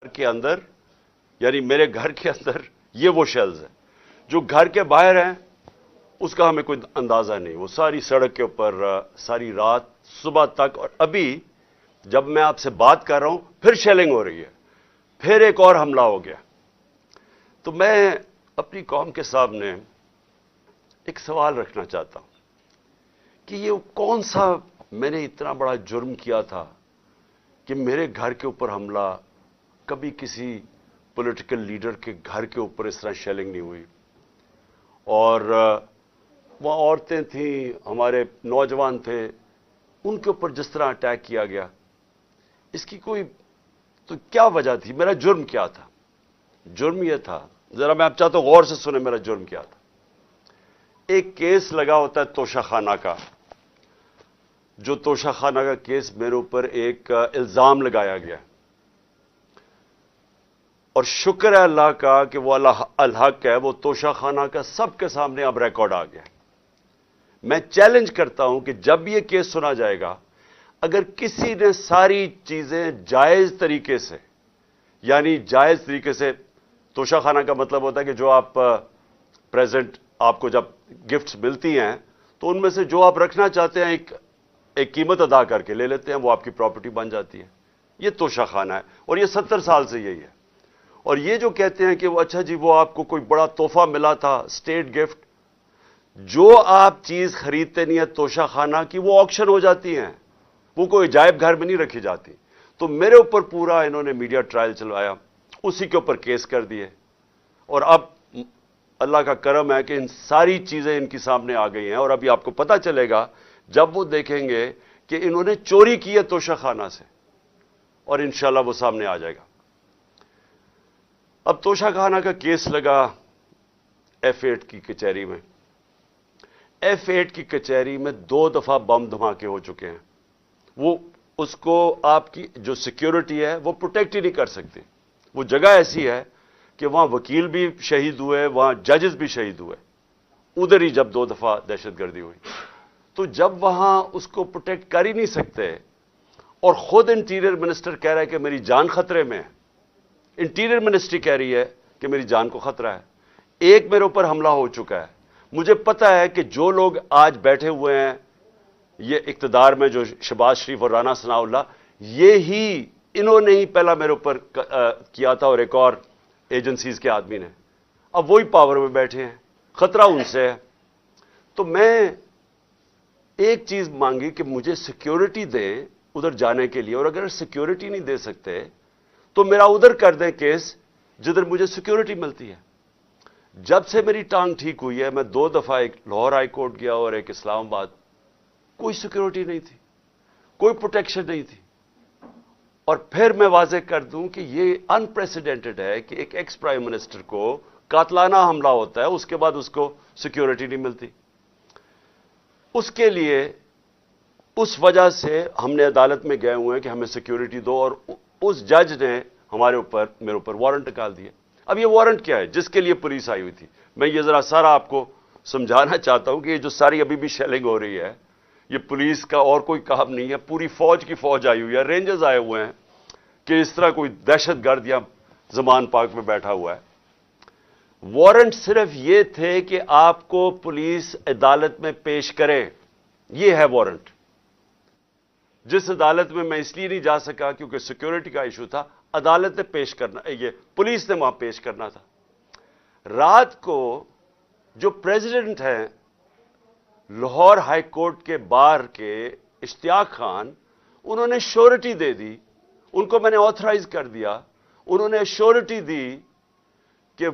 کے اندر یعنی میرے گھر کے اندر یہ وہ شیلز ہیں جو گھر کے باہر ہیں، اس کا ہمیں کوئی اندازہ نہیں. وہ ساری سڑک کے اوپر ساری رات صبح تک، اور ابھی جب میں آپ سے بات کر رہا ہوں پھر شیلنگ ہو رہی ہے، پھر ایک اور حملہ ہو گیا. تو میں اپنی قوم کے سامنے ایک سوال رکھنا چاہتا ہوں کہ یہ کون سا میں نے اتنا بڑا جرم کیا تھا کہ میرے گھر کے اوپر حملہ، کبھی کسی پولیٹیکل لیڈر کے گھر کے اوپر اس طرح شیلنگ نہیں ہوئی. اور وہاں عورتیں تھیں، ہمارے نوجوان تھے، ان کے اوپر جس طرح اٹیک کیا گیا، اس کی کوئی تو کیا وجہ تھی؟ میرا جرم کیا تھا؟ جرم یہ تھا، ذرا میں آپ چاہتا ہوں غور سے سنیں میرا جرم کیا تھا. ایک کیس لگا ہوتا ہے توشہ خانہ کا، جو توشہ خانہ کا کیس میرے اوپر ایک الزام لگایا گیا، اور شکر ہے اللہ کا کہ وہ الحق ہے، وہ توشہ خانہ کا سب کے سامنے اب ریکارڈ آ گیا. میں چیلنج کرتا ہوں کہ جب یہ کیس سنا جائے گا، اگر کسی نے ساری چیزیں جائز طریقے سے، یعنی جائز طریقے سے، توشہ خانہ کا مطلب ہوتا ہے کہ جو آپ پریزنٹ آپ کو جب گفٹس ملتی ہیں تو ان میں سے جو آپ رکھنا چاہتے ہیں ایک قیمت ادا کر کے لے لیتے ہیں، وہ آپ کی پراپرٹی بن جاتی ہے. یہ توشہ خانہ ہے، اور یہ 70 سال سے یہی ہے. اور یہ جو کہتے ہیں کہ وہ اچھا جی وہ آپ کو کوئی بڑا تحفہ ملا تھا، اسٹیٹ گفٹ، جو آپ چیز خریدتے نہیں ہیں توشہ خانہ کی، وہ آکشن ہو جاتی ہیں، وہ کوئی عجائب گھر میں نہیں رکھی جاتی. تو میرے اوپر پورا انہوں نے میڈیا ٹرائل چلوایا، اسی کے اوپر کیس کر دیے، اور اب اللہ کا کرم ہے کہ ان ساری چیزیں ان کی سامنے آ گئی ہیں. اور ابھی آپ کو پتہ چلے گا جب وہ دیکھیں گے کہ انہوں نے چوری کی ہے توشہ خانہ سے، اور انشاءاللہ وہ سامنے آ جائے گا. اب توشہ خانہ کا کیس لگا F8 کی کچہری میں. F8 کی کچہری میں 2 دفعہ بم دھماکے ہو چکے ہیں. وہ اس کو آپ کی جو سیکیورٹی ہے وہ پروٹیکٹ ہی نہیں کر سکتی. وہ جگہ ایسی ہے کہ وہاں وکیل بھی شہید ہوئے، وہاں ججز بھی شہید ہوئے، ادھر ہی جب 2 دفعہ دہشت گردی ہوئی. تو جب وہاں اس کو پروٹیکٹ کر ہی نہیں سکتے، اور خود انٹیریئر منسٹر کہہ رہا ہے کہ میری جان خطرے میں ہے، انٹیریئر منسٹری کہہ رہی ہے کہ میری جان کو خطرہ ہے. ایک میرے اوپر حملہ ہو چکا ہے. مجھے پتا ہے کہ جو لوگ آج بیٹھے ہوئے ہیں یہ اقتدار میں، جو شہباز شریف اور رانا ثناء اللہ، یہی انہوں نے ہی پہلا میرے اوپر کیا تھا، اور ایک اور ایجنسیز کے آدمی نے. اب وہی پاور میں بیٹھے ہیں، خطرہ ان سے ہے. تو میں ایک چیز مانگی کہ مجھے سیکیورٹی دیں ادھر جانے کے لیے، اور اگر سیکیورٹی نہیں دے سکتے تو میرا ادھر کر دیں کیس جدھر مجھے سیکیورٹی ملتی ہے. جب سے میری ٹانگ ٹھیک ہوئی ہے، میں 2 دفعہ ایک لاہور ہائی کورٹ گیا اور ایک اسلام آباد، کوئی سیکیورٹی نہیں تھی، کوئی پروٹیکشن نہیں تھی. اور پھر میں واضح کر دوں کہ یہ انپریسیڈنٹڈ ہے کہ ایک ایکس پرائم منسٹر کو قاتلانہ حملہ ہوتا ہے، اس کے بعد اس کو سیکیورٹی نہیں ملتی. اس کے لیے اس وجہ سے ہم نے عدالت میں گئے ہوئے ہیں کہ ہمیں سیکیورٹی دو، اور اس جج نے میرے اوپر وارنٹ نکال دیا. اب یہ وارنٹ کیا ہے؟ جس کے لیے پولیس آئی ہوئی تھی. میں یہ ذرا سارا آپ کو سمجھانا چاہتا ہوں کہ یہ جو ساری ابھی بھی شیلنگ ہو رہی ہے، یہ پولیس کا اور کوئی کام نہیں ہے، پوری فوج کی فوج آئی ہوئی ہے، رینجرز آئے ہوئے ہیں کہ اس طرح کوئی دہشت گرد یا زمان پاک میں بیٹھا ہوا ہے. وارنٹ صرف یہ تھے کہ آپ کو پولیس عدالت میں پیش کرے، یہ ہے وارنٹ. جس عدالت میں اس لیے نہیں جا سکا کیونکہ سیکیورٹی کا ایشو تھا، عدالت نے پیش کرنا، یہ پولیس نے وہاں پیش کرنا تھا. رات کو جو پریزیڈنٹ ہیں لاہور ہائی کورٹ کے بار کے، اشتیاق خان، انہوں نے شورٹی دے دی. ان کو میں نے آتھرائز کر دیا، انہوں نے شورٹی دی کہ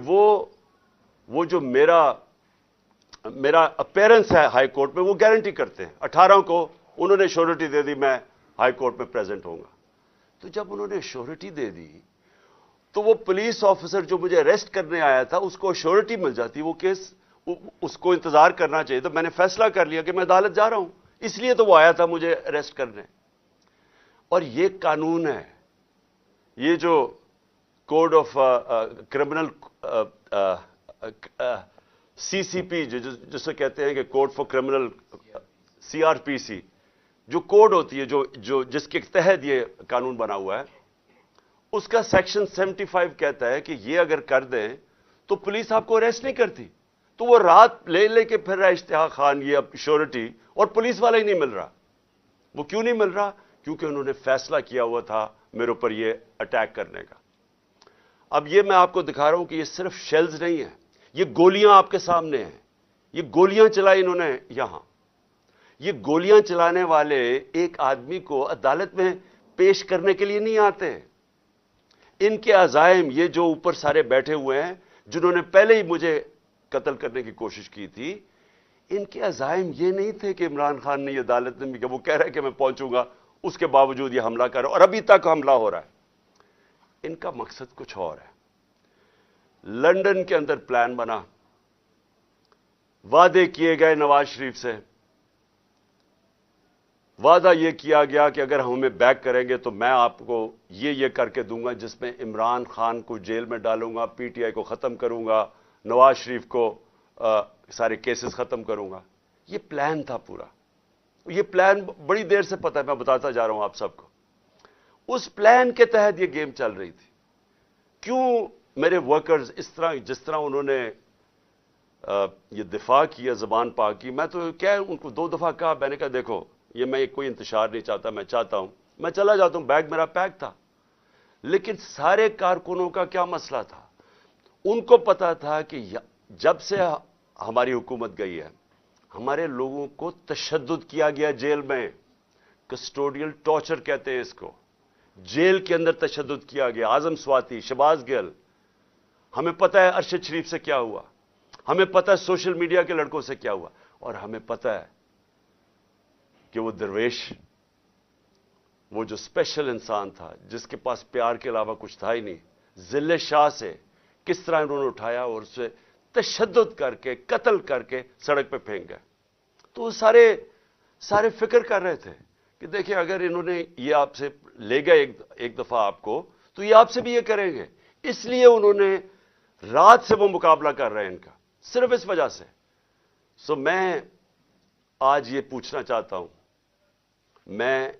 وہ جو میرا اپیرنس ہے ہائی کورٹ میں وہ گارنٹی کرتے ہیں. 18 کو انہوں نے شورٹی دے دی میں ہائی کورٹ میں پریزنٹ ہوں گا. تو جب انہوں نے شورٹی دے دی تو وہ پولیس آفیسر جو مجھے اریسٹ کرنے آیا تھا اس کو شورٹی مل جاتی، وہ کیس اس کو انتظار کرنا چاہیے. تو میں نے فیصلہ کر لیا کہ میں عدالت جا رہا ہوں، اس لیے تو وہ آیا تھا مجھے اریسٹ کرنے. اور یہ قانون ہے، یہ جو کوڈ آف کرمنل CCP جسے کہتے ہیں کہ کوڈ فار کرمنل CRPC، جو کوڈ ہوتی ہے جو جس کے تحت یہ قانون بنا ہوا ہے، اس کا سیکشن 75 کہتا ہے کہ یہ اگر کر دیں تو پولیس آپ کو اریسٹ نہیں کرتی. تو وہ رات لے لے کے پھر رہا اشتہا خان یہ اب شیورٹی, اور پولیس والا ہی نہیں مل رہا. وہ کیوں نہیں مل رہا؟ کیونکہ انہوں نے فیصلہ کیا ہوا تھا میرے اوپر یہ اٹیک کرنے کا. اب یہ میں آپ کو دکھا رہا ہوں کہ یہ صرف شیلز نہیں ہیں, یہ گولیاں آپ کے سامنے ہیں. یہ گولیاں چلائی انہوں نے یہاں. یہ گولیاں چلانے والے ایک آدمی کو عدالت میں پیش کرنے کے لیے نہیں آتے. ان کے عزائم, یہ جو اوپر سارے بیٹھے ہوئے ہیں جنہوں نے پہلے ہی مجھے قتل کرنے کی کوشش کی تھی, ان کے عزائم یہ نہیں تھے کہ عمران خان نے یہ عدالت میں, کہ وہ کہہ رہا ہے کہ میں پہنچوں گا, اس کے باوجود یہ حملہ کر رہا ہے اور ابھی تک حملہ ہو رہا ہے. ان کا مقصد کچھ اور ہے. لندن کے اندر پلان بنا, وعدے کیے گئے نواز شریف سے. وعدہ یہ کیا گیا کہ اگر ہمیں بیک کریں گے تو میں آپ کو یہ کر کے دوں گا, جس میں عمران خان کو جیل میں ڈالوں گا, پی ٹی آئی کو ختم کروں گا, نواز شریف کو سارے کیسز ختم کروں گا. یہ پلان تھا پورا. یہ پلان بڑی دیر سے پتہ ہے, میں بتاتا جا رہا ہوں آپ سب کو. اس پلان کے تحت یہ گیم چل رہی تھی. کیوں میرے ورکرز اس طرح, جس طرح انہوں نے یہ دفاع کیا زبان پاک کی, میں تو کیا ان کو 2 دفعہ کہا, میں نے کہا دیکھو یہ میں کوئی انتشار نہیں چاہتا, میں چاہتا ہوں میں چلا جاتا ہوں, بیگ میرا پیک تھا. لیکن سارے کارکنوں کا کیا مسئلہ تھا؟ ان کو پتا تھا کہ جب سے ہماری حکومت گئی ہے ہمارے لوگوں کو تشدد کیا گیا جیل میں. کسٹوڈیل ٹارچر کہتے ہیں اس کو. جیل کے اندر تشدد کیا گیا. اعظم سواتی, شہباز گل, ہمیں پتہ ہے ارشد شریف سے کیا ہوا, ہمیں پتہ ہے سوشل میڈیا کے لڑکوں سے کیا ہوا, اور ہمیں پتہ ہے کہ وہ درویش, وہ جو اسپیشل انسان تھا جس کے پاس پیار کے علاوہ کچھ تھا ہی نہیں, ذل شاہ سے کس طرح انہوں نے اٹھایا اور اسے تشدد کر کے قتل کر کے سڑک پہ پھینک گئے. تو وہ سارے فکر کر رہے تھے کہ دیکھیں اگر انہوں نے یہ آپ سے لے گئے ایک دفعہ آپ کو, تو یہ آپ سے بھی یہ کریں گے. اس لیے انہوں نے رات سے وہ مقابلہ کر رہے ہیں ان کا, صرف اس وجہ سے. سو میں آج یہ پوچھنا چاہتا ہوں, میں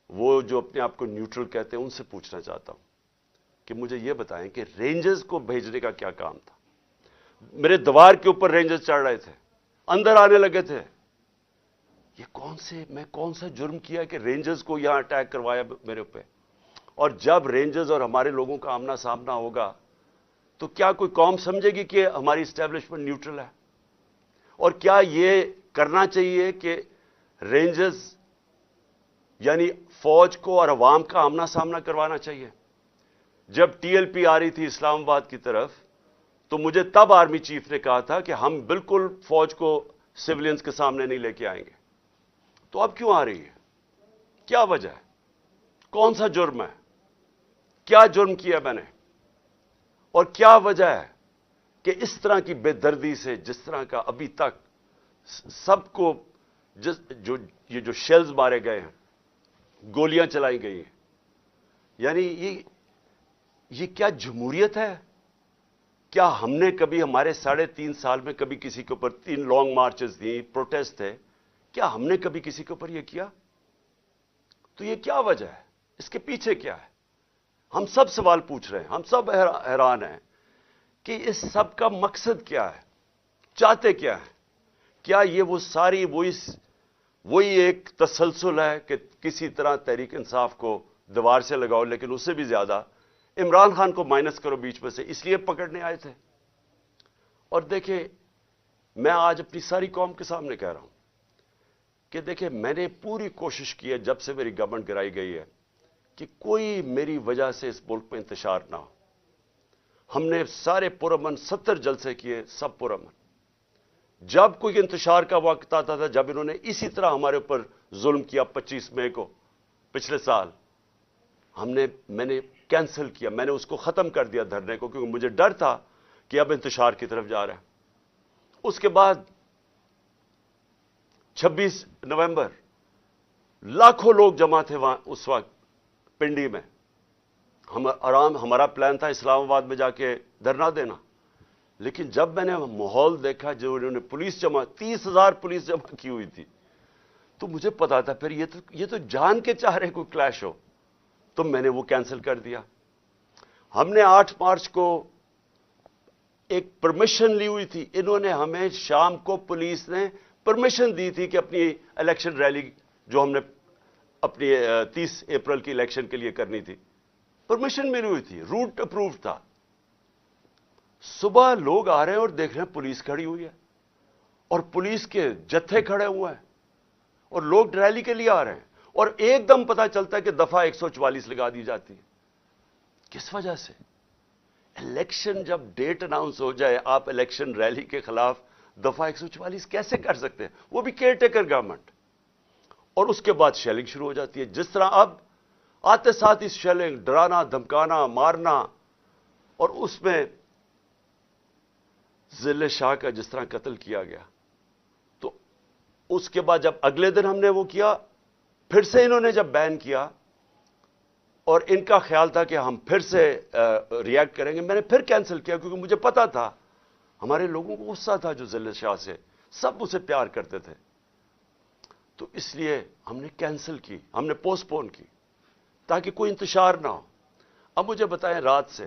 وہ جو اپنے آپ کو نیوٹرل کہتے ہیں ان سے پوچھنا چاہتا ہوں کہ مجھے یہ بتائیں کہ رینجرز کو بھیجنے کا کیا کام تھا؟ میرے دیوار کے اوپر رینجرز چڑھ رہے تھے, اندر آنے لگے تھے. یہ میں کون سا جرم کیا کہ رینجرز کو یہاں اٹیک کروایا میرے اوپر؟ اور جب رینجرز اور ہمارے لوگوں کا آمنا سامنا ہوگا تو کیا کوئی قوم سمجھے گی کہ ہماری اسٹیبلشمنٹ نیوٹرل ہے؟ اور کیا یہ کرنا چاہیے کہ رینجرز یعنی فوج کو اور عوام کا آمنا سامنا کروانا چاہیے؟ جب ٹی ایل پی آ رہی تھی اسلام آباد کی طرف تو مجھے تب آرمی چیف نے کہا تھا کہ ہم بالکل فوج کو سیولینز کے سامنے نہیں لے کے آئیں گے. تو اب کیوں آ رہی ہے؟ کیا وجہ ہے؟ کون سا جرم ہے؟ کیا جرم کیا میں نے؟ اور کیا وجہ ہے کہ اس طرح کی بے دردی سے, جس طرح کا ابھی تک سب کو یہ جو شیلز مارے گئے ہیں, گولیاں چلائی گئی ہیں, یعنی یہ کیا جمہوریت ہے؟ کیا ہم نے کبھی ہمارے 3.5 سال میں کبھی کسی کے اوپر 3 لانگ مارچز دی, پروٹیسٹ تھے, کیا ہم نے کبھی کسی کے اوپر یہ کیا؟ تو یہ کیا وجہ ہے؟ اس کے پیچھے کیا ہے؟ ہم سب سوال پوچھ رہے ہیں, ہم سب حیران ہیں کہ اس سب کا مقصد کیا ہے؟ چاہتے کیا ہے؟ کیا یہ وہ ساری وہی ایک تسلسل ہے کہ کسی طرح تحریک انصاف کو دیوار سے لگاؤ, لیکن اس سے بھی زیادہ عمران خان کو مائنس کرو بیچ میں سے, اس لیے پکڑنے آئے تھے؟ اور دیکھیں میں آج اپنی ساری قوم کے سامنے کہہ رہا ہوں کہ دیکھیں میں نے پوری کوشش کی ہے جب سے میری گورنمنٹ گرائی گئی ہے کہ کوئی میری وجہ سے اس ملک میں انتشار نہ ہو. ہم نے سارے پرامن 70 جلسے کیے, سب پرامن. جب کوئی انتشار کا وقت آتا تھا, جب انہوں نے اسی طرح ہمارے اوپر ظلم کیا 25 مئی کو پچھلے سال, میں نے کینسل کیا, میں نے اس کو ختم کر دیا دھرنے کو, کیونکہ مجھے ڈر تھا کہ اب انتشار کی طرف جا رہا ہے. اس کے بعد 26 نومبر لاکھوں لوگ جمع تھے وہاں اس وقت پنڈی میں. ہمارا پلان تھا اسلام آباد میں جا کے دھرنا دینا, لیکن جب میں نے ماحول دیکھا جو انہوں نے 30,000 پولیس جمع کی ہوئی تھی, تو مجھے پتا تھا پھر یہ تو جان کے چاہ رہے کوئی کلیش ہو, تو میں نے وہ کینسل کر دیا. ہم نے 8 مارچ کو ایک پرمیشن لی ہوئی تھی. انہوں نے ہمیں شام کو پولیس نے پرمیشن دی تھی کہ اپنی الیکشن ریلی جو ہم نے اپنی 30 اپریل کی الیکشن کے لیے کرنی تھی, پرمیشن ملی ہوئی تھی, روٹ اپرووڈ تھا. صبح لوگ آ رہے ہیں اور دیکھ رہے ہیں پولیس کھڑی ہوئی ہے اور پولیس کے جتھے کھڑے ہوئے ہیں اور لوگ ریلی کے لیے آ رہے ہیں, اور ایک دم پتہ چلتا ہے کہ دفعہ 144 لگا دی جاتی ہے. کس وجہ سے؟ الیکشن جب ڈیٹ اناؤنس ہو جائے, آپ الیکشن ریلی کے خلاف دفعہ 144 کیسے کر سکتے ہیں؟ وہ بھی کیئر ٹیکر گورنمنٹ. اور اس کے بعد شیلنگ شروع ہو جاتی ہے. جس طرح اب آتے ساتھ اس شیلنگ, ڈرانا, دھمکانا, مارنا, اور اس میں ذل شاہ کا جس طرح قتل کیا گیا, تو اس کے بعد جب اگلے دن ہم نے وہ کیا, پھر سے انہوں نے جب بین کیا اور ان کا خیال تھا کہ ہم پھر سے ریئیکٹ کریں گے, میں نے پھر کینسل کیا کیونکہ مجھے پتا تھا ہمارے لوگوں کو غصہ تھا جو ذل شاہ سے, سب اسے پیار کرتے تھے. تو اس لیے ہم نے کینسل کی, ہم نے پوسٹ پون کی تاکہ کوئی انتشار نہ ہو. اب مجھے بتائیں, رات سے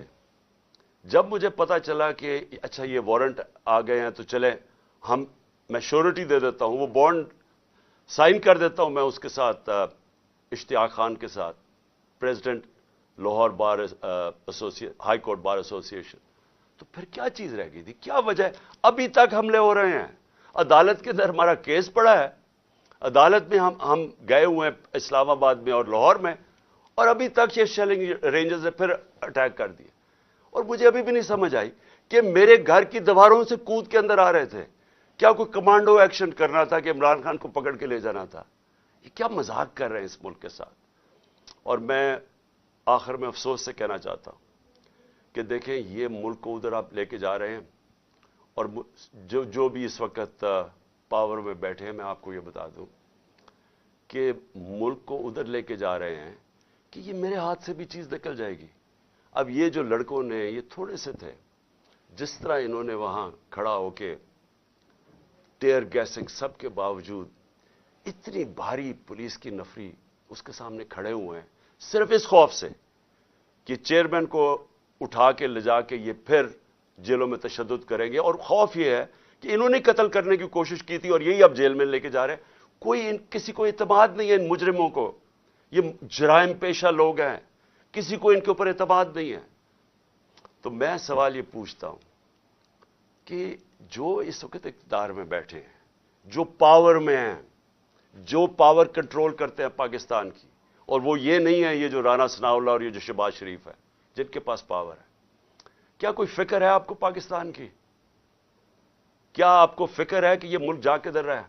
جب مجھے پتا چلا کہ اچھا یہ وارنٹ آ گئے ہیں تو چلیں میں شیورٹی دے دیتا ہوں, وہ بانڈ سائن کر دیتا ہوں میں اس کے ساتھ, اشتیاق خان کے ساتھ, پریزیڈنٹ لاہور بار ہائی کورٹ بار ایسوسیشن. تو پھر کیا چیز رہ گئی تھی؟ کیا وجہ ہے؟ ابھی تک حملے ہو رہے ہیں. عدالت کے اندر ہمارا کیس پڑا ہے, عدالت میں ہم گئے ہوئے ہیں اسلام آباد میں اور لاہور میں, اور ابھی تک یہ شیلنگ رینجرز نے پھر اٹیک کر دیے. اور مجھے ابھی بھی نہیں سمجھ آئی کہ میرے گھر کی دیواروں سے کود کے اندر آ رہے تھے. کیا کوئی کمانڈو ایکشن کرنا تھا کہ عمران خان کو پکڑ کے لے جانا تھا؟ یہ کیا مذاق کر رہے ہیں اس ملک کے ساتھ. اور میں آخر میں افسوس سے کہنا چاہتا ہوں کہ دیکھیں, یہ ملک کو ادھر آپ لے کے جا رہے ہیں, اور جو بھی اس وقت پاور میں بیٹھے ہیں, میں آپ کو یہ بتا دوں کہ ملک کو ادھر لے کے جا رہے ہیں کہ یہ میرے ہاتھ سے بھی چیز نکل جائے گی. اب یہ جو لڑکوں نے, یہ تھوڑے سے تھے, جس طرح انہوں نے وہاں کھڑا ہو کے ٹیئر گیسنگ سب کے باوجود, اتنی بھاری پولیس کی نفری اس کے سامنے کھڑے ہوئے ہیں, صرف اس خوف سے کہ چیئرمین کو اٹھا کے لے جا کے یہ پھر جیلوں میں تشدد کریں گے. اور خوف یہ ہے کہ انہوں نے قتل کرنے کی کوشش کی تھی اور یہی اب جیل میں لے کے جا رہے ہیں. کسی کو اعتماد نہیں ہے ان مجرموں کو, یہ جرائم پیشہ لوگ ہیں, کسی کو ان کے اوپر اعتماد نہیں ہے. تو میں سوال یہ پوچھتا ہوں کہ جو اس وقت اقتدار میں بیٹھے ہیں, جو پاور میں ہیں, جو پاور کنٹرول کرتے ہیں پاکستان کی, اور وہ یہ نہیں ہے یہ جو رانا ثناء اللہ اور یہ جو شہباز شریف ہے جن کے پاس پاور ہے, کیا کوئی فکر ہے آپ کو پاکستان کی؟ کیا آپ کو فکر ہے کہ یہ ملک جا کدھر رہا ہے؟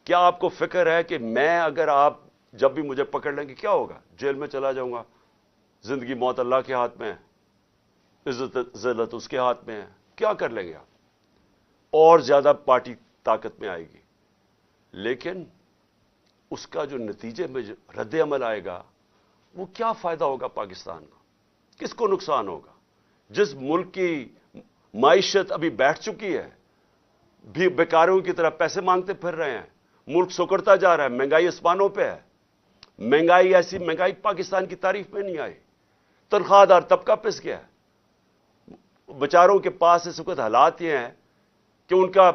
کیا آپ کو فکر ہے کہ میں اگر آپ جب بھی مجھے پکڑ لیں گے کیا ہوگا؟ جیل میں چلا جاؤں گا. زندگی موت اللہ کے ہاتھ میں ہے, عزت ذلت اس کے ہاتھ میں ہے. کیا کر لیں گے آپ؟ اور زیادہ پارٹی طاقت میں آئے گی, لیکن اس کا جو نتیجے میں جو رد عمل آئے گا وہ کیا فائدہ ہوگا پاکستان کا؟ کس کو نقصان ہوگا؟ جس ملک کی معیشت ابھی بیٹھ چکی ہے, بھی بیکاروں کی طرح پیسے مانگتے پھر رہے ہیں, ملک سکڑتا جا رہا ہے, مہنگائی آسمانوں پہ ہے. مہنگائی ایسی مہنگائی پاکستان کی تاریخ میں نہیں آئی. تنخواہ دار طبقہ پس گیا ہے. بیچاروں کے پاس اس وقت حالات یہ ہیں کہ ان کا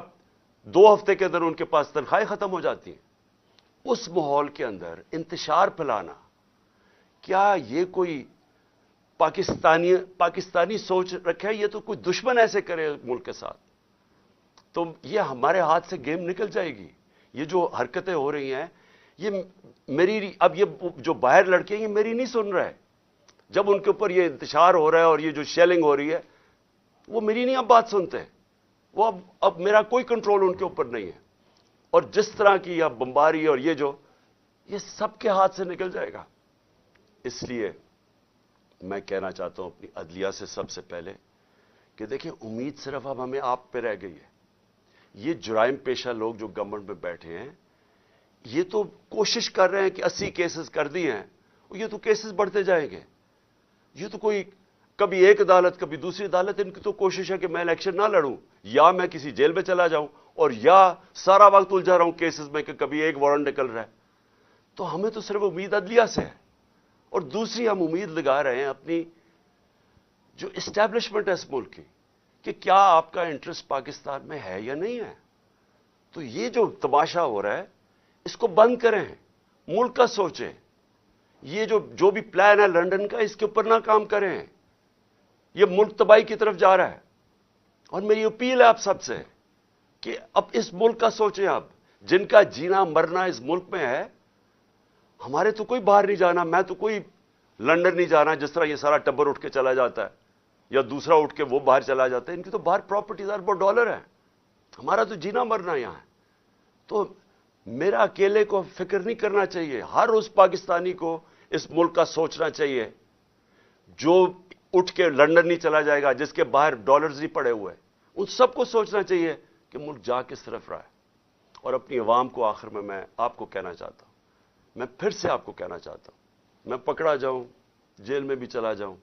2 ہفتے کے اندر ان کے پاس تنخواہیں ختم ہو جاتی ہیں. اس ماحول کے اندر انتشار پھیلانا, کیا یہ کوئی پاکستانی سوچ رکھے؟ یہ تو کوئی دشمن ایسے کرے ملک کے ساتھ تو یہ ہمارے ہاتھ سے گیم نکل جائے گی. یہ جو حرکتیں ہو رہی ہیں یہ میری, اب یہ جو باہر لڑکے ہیں یہ میری نہیں سن رہے. جب ان کے اوپر یہ انتشار ہو رہا ہے اور یہ جو شیلنگ ہو رہی ہے وہ میری نہیں اب بات سنتے. وہ اب میرا کوئی کنٹرول ان کے اوپر نہیں ہے. اور جس طرح کی اب بمباری اور یہ سب کے ہاتھ سے نکل جائے گا. اس لیے میں کہنا چاہتا ہوں اپنی عدلیہ سے سب سے پہلے کہ دیکھیں, امید صرف اب ہمیں آپ پہ رہ گئی ہے. یہ جرائم پیشہ لوگ جو گورنمنٹ میں بیٹھے ہیں یہ تو کوشش کر رہے ہیں کہ 80 کیسز کر دی ہیں, یہ تو کیسز بڑھتے جائیں گے. یہ تو کوئی کبھی ایک عدالت کبھی دوسری عدالت, ان کی تو کوشش ہے کہ میں الیکشن نہ لڑوں, یا میں کسی جیل میں چلا جاؤں, اور یا سارا وقت الجھا رہا ہوں کیسز میں کہ کبھی ایک وارنٹ نکل رہا ہے. تو ہمیں تو صرف امید عدلیہ سے ہے, اور دوسری ہم امید لگا رہے ہیں اپنی جو اسٹیبلشمنٹ ہے اس ملک کی کہ کیا آپ کا انٹرسٹ پاکستان میں ہے یا نہیں ہے. تو یہ جو تماشا ہو رہا ہے اس کو بند کریں, ملک کا سوچیں. یہ جو بھی پلان ہے لنڈن کا, اس کے اوپر نہ کام کریں. یہ ملک تباہی کی طرف جا رہا ہے. اور میری اپیل ہے آپ سب سے کہ اب اس ملک کا سوچیں. آپ جن کا جینا مرنا اس ملک میں ہے, ہمارے تو کوئی باہر نہیں جانا, میں تو کوئی لنڈن نہیں جانا جس طرح یہ سارا ٹبر اٹھ کے چلا جاتا ہے یا دوسرا اٹھ کے وہ باہر چلا جاتا ہے. ان کی تو باہر پراپرٹیز اربوں ڈالر ہیں, ہمارا تو جینا مرنا یہاں ہے. تو میرا اکیلے کو فکر نہیں کرنا چاہیے, ہر اس پاکستانی کو اس ملک کا سوچنا چاہیے جو اٹھ کے لنڈن نہیں چلا جائے گا, جس کے باہر ڈالرز نہیں پڑے ہوئے. ان سب کو سوچنا چاہیے کہ ملک جا کس طرف رہا ہے. اور اپنی عوام کو آخر میں آپ کو کہنا چاہتا ہوں, میں پھر سے آپ کو کہنا چاہتا ہوں, میں پکڑا جاؤں, جیل میں بھی چلا جاؤں,